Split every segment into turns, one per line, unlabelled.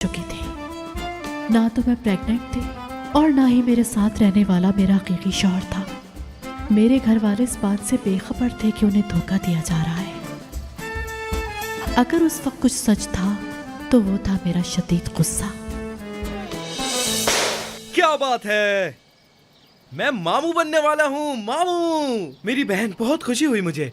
चुकी थी। ना तो मैं प्रेग्नेंट थी और ना ही मेरे साथ रहने वाला मेरा हकीकी शौहर था। मेरे घर वाले इस बात से बेखबर थे कि उन्हें धोखा दिया जा रहा है। अगर उस वक्त कुछ सच था तो वो था मेरा शदीद गुस्सा।
क्या बात है, मैं मामू बनने वाला हूँ। मामू, मेरी बहन, बहुत खुशी हुई मुझे।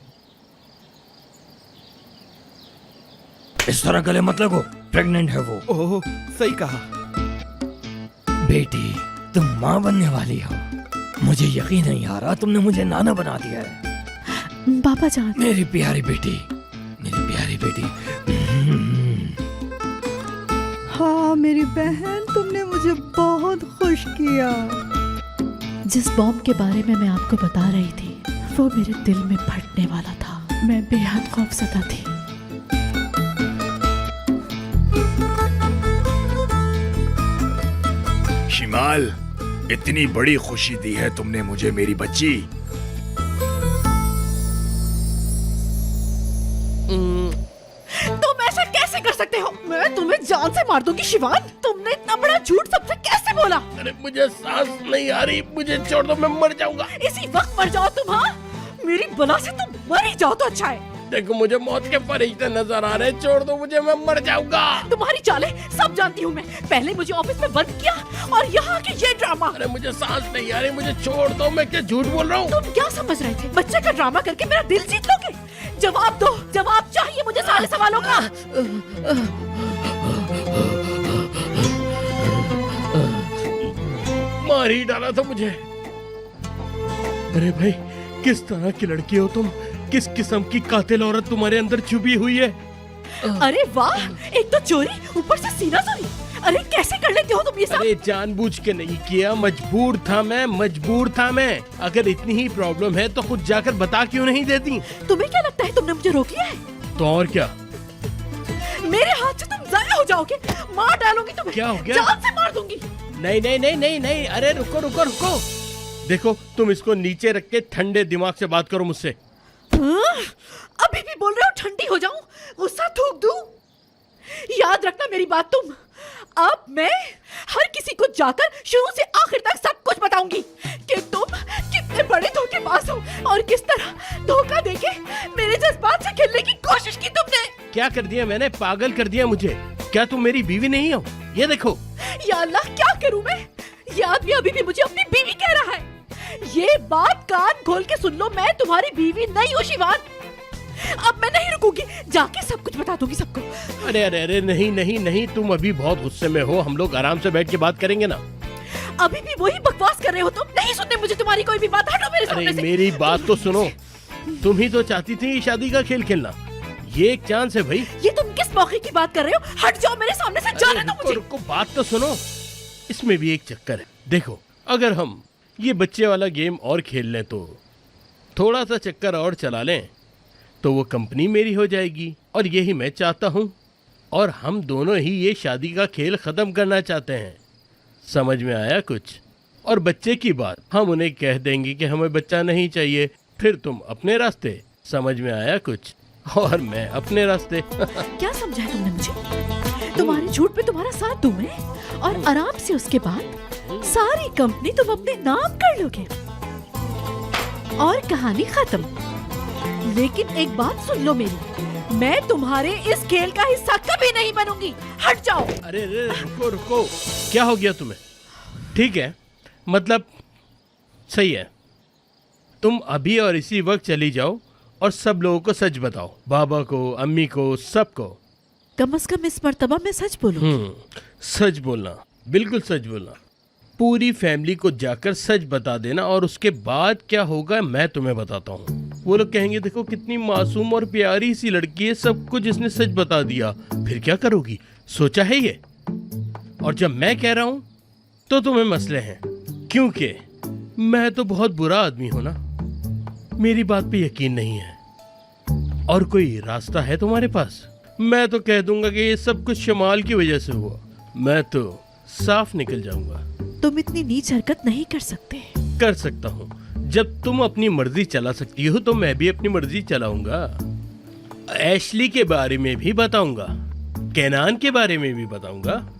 इस तरह गले मत लगो, प्रेग्नेंट है वो।
ओह, सही कहा।
बेटी, तुम माँ बनने वाली हो। मुझे यकीन नहीं आ रहा तुमने मुझे नाना बना दिया है।
पापा जान।
मेरी प्यारी बेटी, मेरी प्यारी बेटी।
हाँ मेरी बहन, तुमने मुझे बहुत खुश किया।
जिस बॉम्ब के बारे में मैं आपको बता रही थी वो मेरे दिल में फटने वाला था। मैं बेहद खौफजदा थी।
शिमाल, इतनी बड़ी खुशी दी है तुमने मुझे मेरी बच्ची।
तुम ऐसा कैसे कर सकते हो? मैं तुम्हें जान से मार दूंगी शिवान। तुमने इतना बड़ा झूठ सबसे कैसे बोला?
अरे मुझे सांस नहीं आ रही, मुझे छोड़ दो, मैं मर जाऊंगा।
इसी वक्त मर जाओ तुम। हाँ, मेरी बला से तुम मर ही जाओ तो अच्छा है।
देखो मुझे मौत के फरिश्ते नजर आ रहे, छोड़ दो मुझे, मैं मर जाऊंगा।
तुम्हारी चालें सब जानती हूँ मैं। पहले मुझे ऑफिस में बंद किया और यहाँ आके ये ड्रामा।
अरे मुझे सांस नहीं आ रही, मुझे छोड़ दो। मैं क्या झूठ बोल रहा हूँ?
तुम क्या समझ रहे थे? बच्चे का ड्रामा करके मेरा दिल जीत लोगे? जवाब दो, जवाब चाहिए मुझे सारे सवालों का।
मार ही डाला था मुझे। अरे भाई, किस तरह की लड़की हो तुम? किस किस्म की कातिल औरत तुम्हारे अंदर छुपी हुई है?
अरे वाह, एक तो चोरी, ऊपर से सीना चोरी। अरे कैसे कर लेते हो तुम ये सब?
अरे जानबूझ के नहीं किया, मजबूर था मैं। अगर इतनी ही प्रॉब्लम है तो खुद जाकर बता क्यों नहीं देती?
तुम्हें क्या लगता है तुमने मुझे रोक लिया है?
तो और क्या?
मेरे हाथ से तुम जाया हो जाओगे। मार डालूंगी तुम्हें।
क्या हो गया?
जान से मार दूंगी।
नहीं। अरे रुको। देखो, तुम इसको नीचे रख के ठंडे दिमाग से बात करो मुझसे।
अभी भी बोल रहे हो ठंडी हो जाऊं? गुस्सा थूक दूं? याद रखना मेरी बात तुम। अब मैं हर किसी को जाकर शुरू से आखिर तक सब कुछ बताऊंगी कि तुम कितने बड़े धोखेबाज हो और किस तरह धोखा देके मेरे जज्बात से खेलने की कोशिश की तुमने।
क्या कर दिया मैंने? पागल कर दिया मुझे। क्या तुम मेरी बीवी नहीं हो? ये देखो।
या अल्लाह, क्या करूं मैं? ये आदमी अभी भी मुझे अपनी बीवी कह रहा है। ये बात कान खोल के सुन लो, मैं तुम्हारी बीवी नहीं हूँ शिवान। अब मैं नहीं रुकूंगी, जाके सब कुछ बता दूंगी सबको।
अरे नहीं, तुम अभी बहुत गुस्से में हो। हम लोग आराम से बैठ के बात करेंगे ना।
अभी भी वही बकवास कर रहे हो तुम। नहीं सुनने मुझे तुम्हारी कोई भी बात। हटो मेरे सामने से।
मेरी बात तो सुनो। तुम ही तो चाहती थी शादी का खेल खेलना। ये एक चांस है भाई।
ये तुम किस मौके की बात कर रहे हो? हट जाओ मेरे सामने से, जाने दो मुझे।
रुको, बात तो सुनो। इसमें भी एक चक्कर है। देखो, अगर हम ये बच्चे वाला गेम और खेल लें तो थोड़ा सा चक्कर और चला लें तो वो कंपनी मेरी हो जाएगी और यही मैं चाहता हूँ। और हम दोनों ही ये शादी का खेल ख़त्म करना चाहते हैं। समझ में आया कुछ? और बच्चे की बात, हम उन्हें कह देंगे कि हमें बच्चा नहीं चाहिए। फिर तुम अपने रास्ते। समझ में आया कुछ? और मैं अपने रास्ते।
क्या समझा है तुमने मुझे? तुम्हारे झूठ पे तुम्हारा साथ दूं मैं और आराम से उसके बाद सारी कंपनी तुम अपने नाम कर लोगे और कहानी खत्म। लेकिन एक बात सुन लो मेरी, मैं तुम्हारे इस खेल का हिस्सा कभी नहीं बनूंगी। हट जाओ।
अरे रुको। क्या हो गया तुम्हें? ठीक है, मतलब सही है। तुम अभी और इसी वक्त चली जाओ और सब लोगों को सच बताओ। बाबा को, अम्मी को, सबको।
कम से कम इस मर्तबा मैं सच बोलूं।
सच बोलना, बिल्कुल सच बोलना। पूरी फैमिली को जाकर सच बता देना और उसके बाद क्या होगा मैं तुम्हें बताता हूँ। वो लोग कहेंगे देखो कितनी मासूम और प्यारी सी लड़की है, सब कुछ इसने सच बता दिया। फिर क्या करोगी? सोचा है ये? और जब मैं कह रहा हूँ तो तुम्हें मसले हैं, क्योंकि मैं तो बहुत बुरा आदमी हूँ ना। मेरी बात पे यकीन नहीं है। और कोई रास्ता है तुम्हारे पास? मैं तो कह दूंगा कि ये सब कुछ शमाल की वजह से हुआ। मैं तो साफ निकल जाऊंगा।
तुम इतनी नीच हरकत नहीं कर सकते।
कर सकता हूँ। जब तुम अपनी मर्जी चला सकती हो तो मैं भी अपनी मर्जी चलाऊंगा। एशली के बारे में भी बताऊंगा, केनान के बारे में भी बताऊंगा।